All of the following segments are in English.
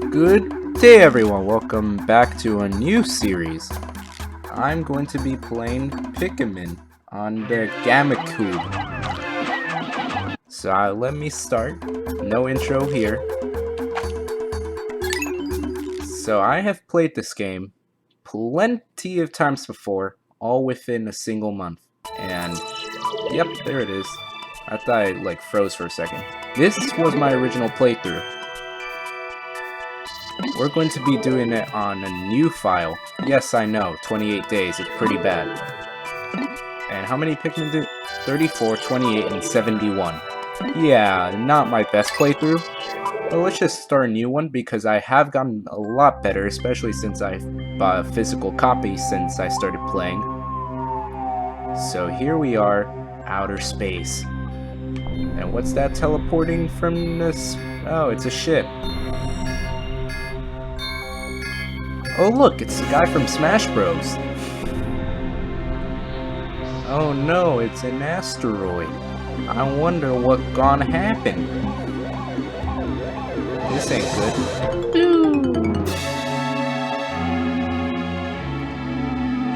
Good day, everyone. Welcome back to a new series. I'm going to be playing Pikmin on the GameCube. So let me start. No intro here. So I have played this game plenty of times before, all within a single month. And yep, there it is. I thought I froze for a second. This was my original playthrough. We're going to be doing it on a new file. Yes, I know, 28 days, it's pretty bad. And how many Pikmin do? 34, 28, and 71. Yeah, not my best playthrough. But let's just start a new one because I have gotten a lot better, especially since I've bought a physical copy since I started playing. So here we are, outer space. And what's that teleporting from this? Oh, it's a ship. Oh look, it's the guy from Smash Bros. Oh no, it's an asteroid. I wonder what gonna happen. This ain't good.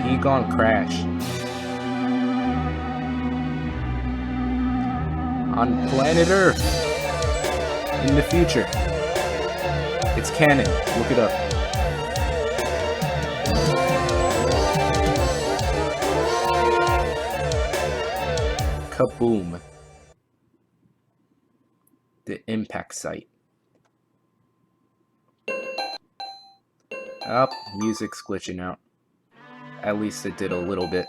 He gonna crash. On planet Earth. In the future. It's canon. Look it up. Kaboom. The impact site. Oh, music's glitching out. At least it did a little bit.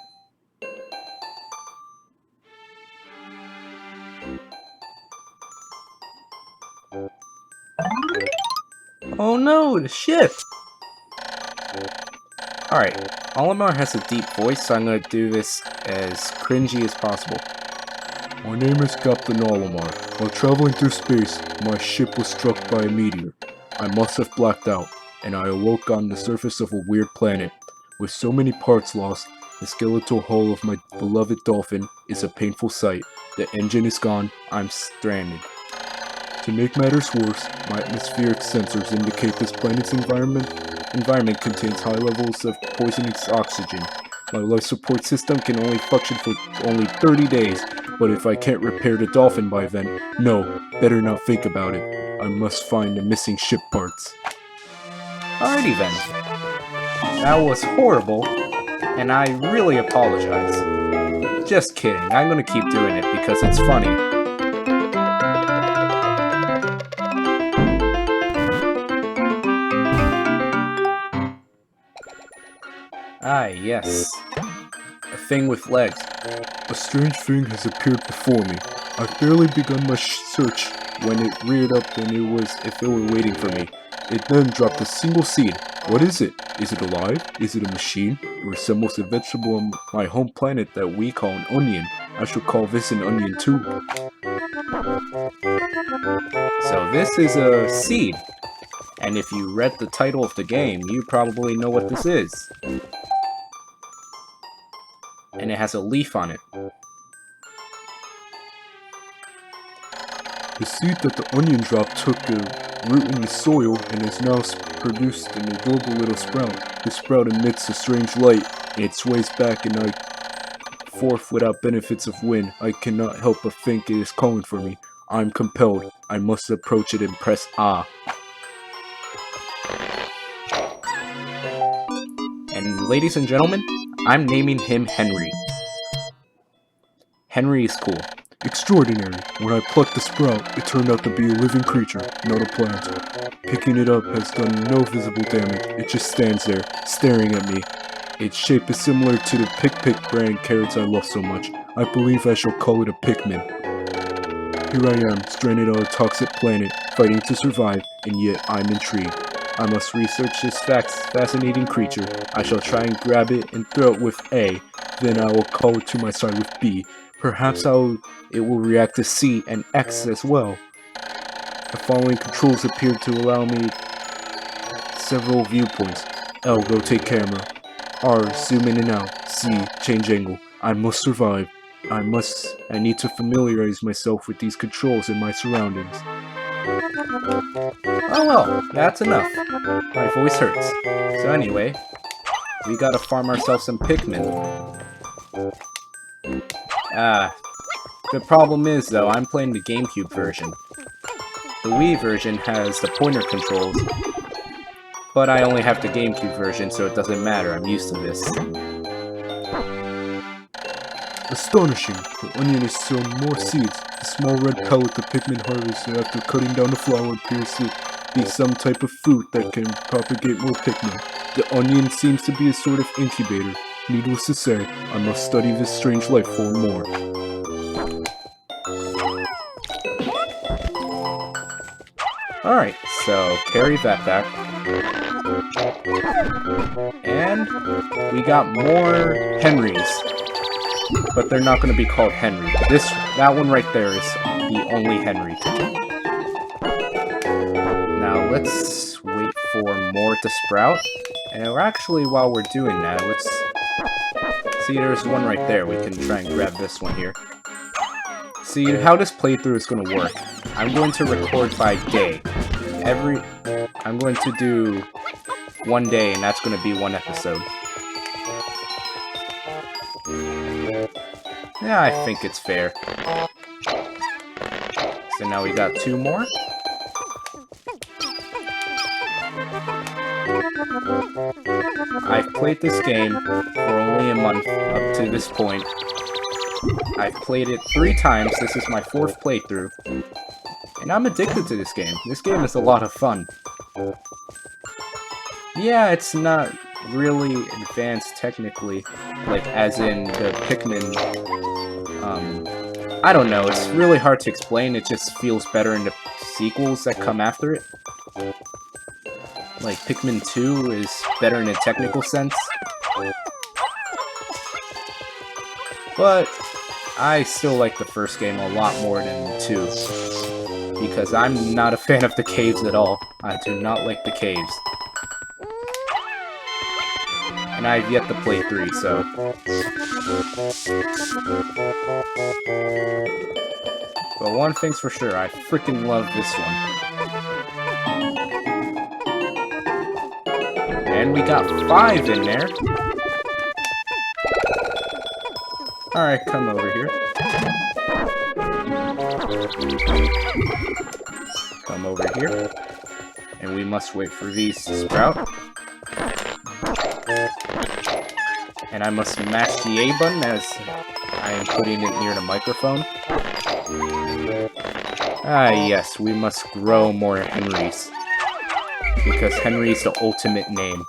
Oh no, the ship! Alright, Olimar has a deep voice, so I'm gonna do this as cringy as possible. My name is Captain Olimar. While traveling through space, my ship was struck by a meteor. I must have blacked out, and I awoke on the surface of a weird planet. With so many parts lost, the skeletal hull of my beloved dolphin is a painful sight. The engine is gone, I'm stranded. To make matters worse, my atmospheric sensors indicate this planet's environment contains high levels of poisonous oxygen. My life support system can only function for only 30 days, but if I can't repair the dolphin by then, no, better not think about it. I must find the missing ship parts. Alrighty then. That was horrible, and I really apologize. Just kidding, I'm gonna keep doing it because it's funny. Ah, yes. A thing with legs. A strange thing has appeared before me. I've barely begun my search when it reared up and it was if it were waiting for me. It then dropped a single seed. What is it? Is it alive? Is it a machine? It resembles a vegetable on my home planet that we call an onion. I should call this an onion too. So this is a seed. And if you read the title of the game, you probably know what this is. And it has a leaf on it. The seed that the onion dropped took a root in the soil and has now produced an adorable little sprout. The sprout emits a strange light, and it sways back and forth without benefits of wind. I cannot help but think it is calling for me. I'm compelled. I must approach it and press A. And ladies and gentlemen, I'm naming him Henry. Henry is cool. Extraordinary. When I plucked the sprout, it turned out to be a living creature, not a plant. Picking it up has done no visible damage. It just stands there, staring at me. Its shape is similar to the Pick brand carrots I love so much. I believe I shall call it a Pikmin. Here I am, stranded on a toxic planet, fighting to survive, and yet I'm intrigued. I must research this fascinating creature. I shall try and grab it and throw it with A, then I will call it to my side with B. Perhaps it will react to C and X as well. The following controls appear to allow me several viewpoints. L, rotate camera. R, zoom in and out. C, change angle. I must survive. I need to familiarize myself with these controls and my surroundings. Oh well, that's enough. My voice hurts. So anyway, we gotta farm ourselves some Pikmin. The problem is though, I'm playing the GameCube version. The Wii version has the pointer controls, but I only have the GameCube version, so it doesn't matter, I'm used to this. Astonishing! The onion is sown more seeds. The small red pellet the Pikmin harvested after cutting down the flower appears to be some type of fruit that can propagate more Pikmin. The onion seems to be a sort of incubator. Needless to say, I must study this strange life form more. Alright, so carry that back. And we got more Henrys. But they're not going to be called Henry. That one right there is the only Henry. Now let's wait for more to sprout. And actually, while we're doing that, let's see, there's one right there. We can try and grab this one here. See how this playthrough is going to work. I'm going to record by day. I'm going to do one day, and that's going to be one episode. Yeah, I think it's fair. So now we got 2 more. I've played this game for only a month up to this point. I've played it 3 times. This is my 4th playthrough. And I'm addicted to this game. This game is a lot of fun. Yeah, it's not really advanced technically, like as in the Pikmin. I don't know, it's really hard to explain, it just feels better in the sequels that come after it. Like, Pikmin 2 is better in a technical sense. But I still like the first game a lot more than 2. Because I'm not a fan of the caves at all. I do not like the caves. And I've yet to play 3, so... But one thing's for sure, I freaking love this one. And we got 5 in there. Alright, come over here. Come over here. And we must wait for these to sprout. And I must mash the A button as I am putting it near the microphone. Ah yes, we must grow more Henrys. Because Henry is the ultimate name.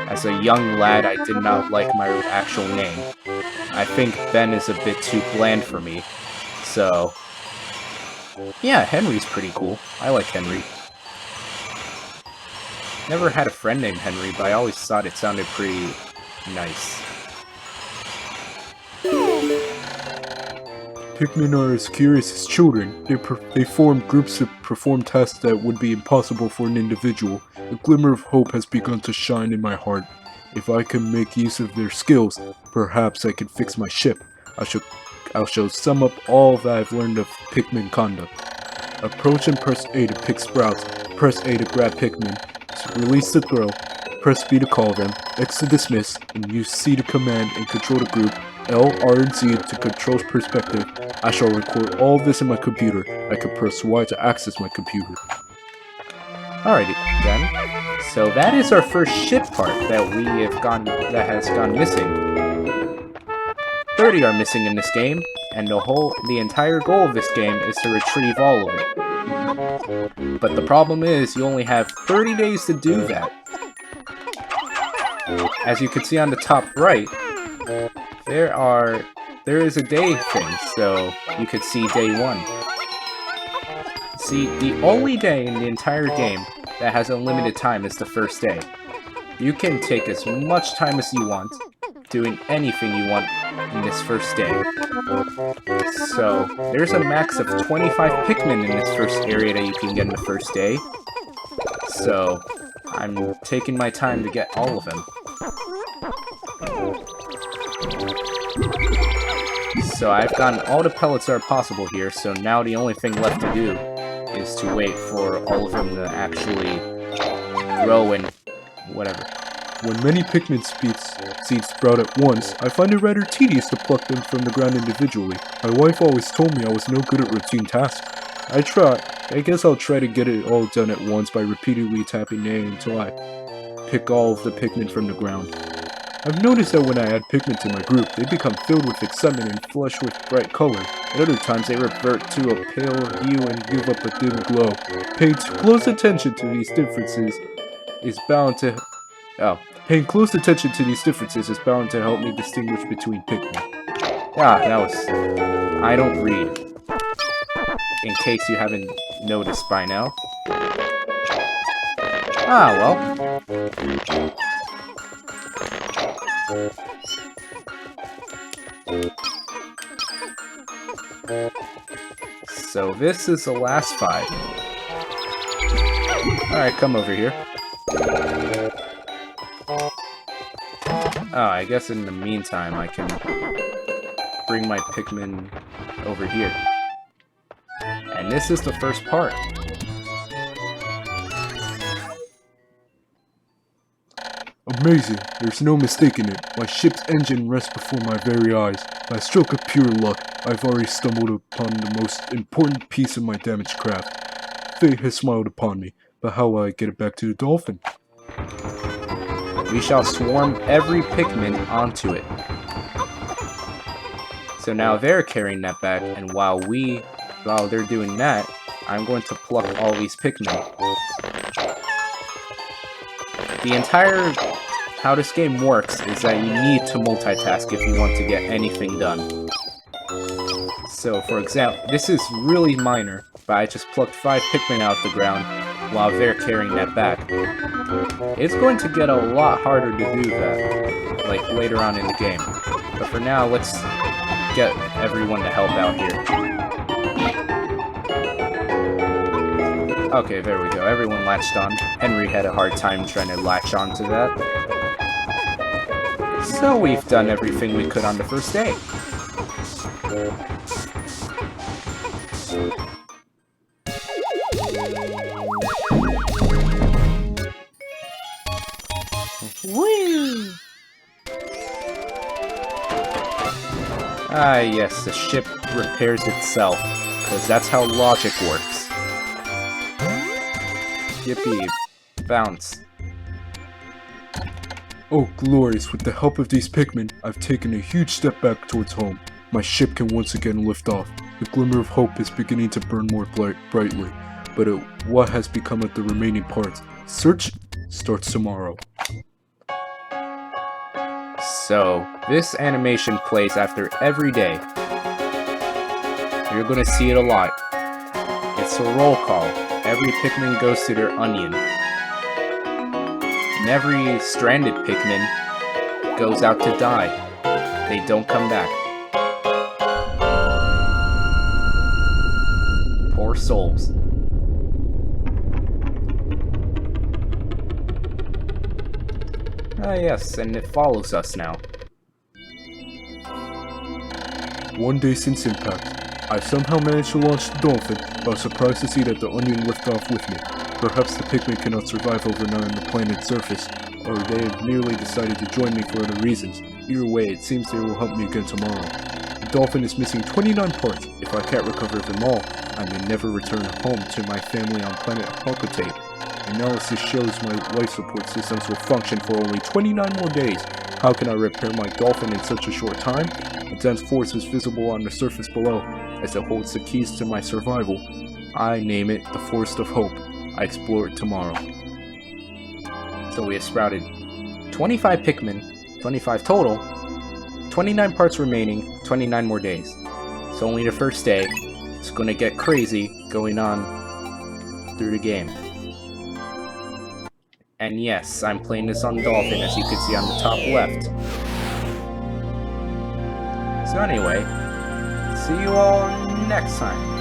As a young lad, I did not like my actual name. I think Ben is a bit too bland for me. So, yeah, Henry's pretty cool. I like Henry. Never had a friend named Henry, but I always thought it sounded pretty nice. Pikmin are as curious as children. They form groups to perform tasks that would be impossible for an individual. A glimmer of hope has begun to shine in my heart. If I can make use of their skills, perhaps I can fix my ship. I shall sum up all that I've learned of Pikmin conduct. Approach and press A to pick sprouts. Press A to grab Pikmin. Release to throw. Press B to call them. X to dismiss. And use C to command and control the group. L, R, and Z to control perspective. I shall record all this in my computer. I can press Y to access my computer. Alrighty, then. So that is our first ship part that has gone missing. 30 are missing in this game, and the entire goal of this game is to retrieve all of it. But the problem is, you only have 30 days to do that. As you can see on the top right, there is a day thing, so you could see day 1. See, the only day in the entire game that has unlimited time is the first day. You can take as much time as you want, doing anything you want in this first day. So, there's a max of 25 Pikmin in this first area that you can get in the first day. So, I'm taking my time to get all of them. So I've gotten all the pellets that are possible here, so now the only thing left to do is to wait for all of them to actually grow and whatever. When many Pikmin seeds sprout at once, I find it rather tedious to pluck them from the ground individually. My wife always told me I was no good at routine tasks. I guess I'll try to get it all done at once by repeatedly tapping A until I pick all of the Pikmin from the ground. I've noticed that when I add Pikmin to my group, they become filled with excitement and flush with bright color. At other times, they revert to a pale hue and give up a dim glow. Paying close attention to these differences is bound to help me distinguish between Pikmin. That was... I don't read. In case you haven't noticed by now. Well. So this is the last 5. Alright, come over here. I guess in the meantime I can bring my Pikmin over here. And this is the first part. Amazing, there's no mistaking it. My ship's engine rests before my very eyes. By a stroke of pure luck, I've already stumbled upon the most important piece of my damaged craft. Fate has smiled upon me, but how will I get it back to the dolphin? We shall swarm every Pikmin onto it. So now they're carrying that back, and while they're doing that, I'm going to pluck all these Pikmin. The entire how this game works is that you need to multitask if you want to get anything done. So for example, this is really minor, but I just plucked 5 Pikmin out of the ground while they're carrying that back. It's going to get a lot harder to do that, like later on in the game. But for now, let's get everyone to help out here. Okay, there we go. Everyone latched on. Henry had a hard time trying to latch on to that. So we've done everything we could on the first day. Whee! Yes, the ship repairs itself, because that's how logic works. Yippee. Bounce. Oh, glorious, with the help of these Pikmin, I've taken a huge step back towards home. My ship can once again lift off. The glimmer of hope is beginning to burn more brightly, but what has become of the remaining parts? Search starts tomorrow. So, this animation plays after every day. You're gonna see it a lot. It's a roll call. Every Pikmin goes to their onion. And every stranded Pikmin goes out to die. They don't come back. Poor souls. Yes, and it follows us now. One day since impact, I've somehow managed to launch the dolphin, but I was surprised to see that the onion lift off with me. Perhaps the Pikmin cannot survive overnight on the planet's surface, or they have merely decided to join me for other reasons. Either way, it seems they will help me again tomorrow. The dolphin is missing 29 parts. If I can't recover them all, I may never return home to my family on planet Hakotate. Analysis shows my life support systems will function for only 29 more days. How can I repair my dolphin in such a short time? A dense force is visible on the surface below, as it holds the keys to my survival. I name it the Forest of Hope. I explore it tomorrow. So we have sprouted 25 Pikmin, 25 total, 29 parts remaining, 29 more days. It's only the first day. It's gonna get crazy going on through the game. And yes, I'm playing this on Dolphin, as you can see on the top left. So anyway, see you all next time.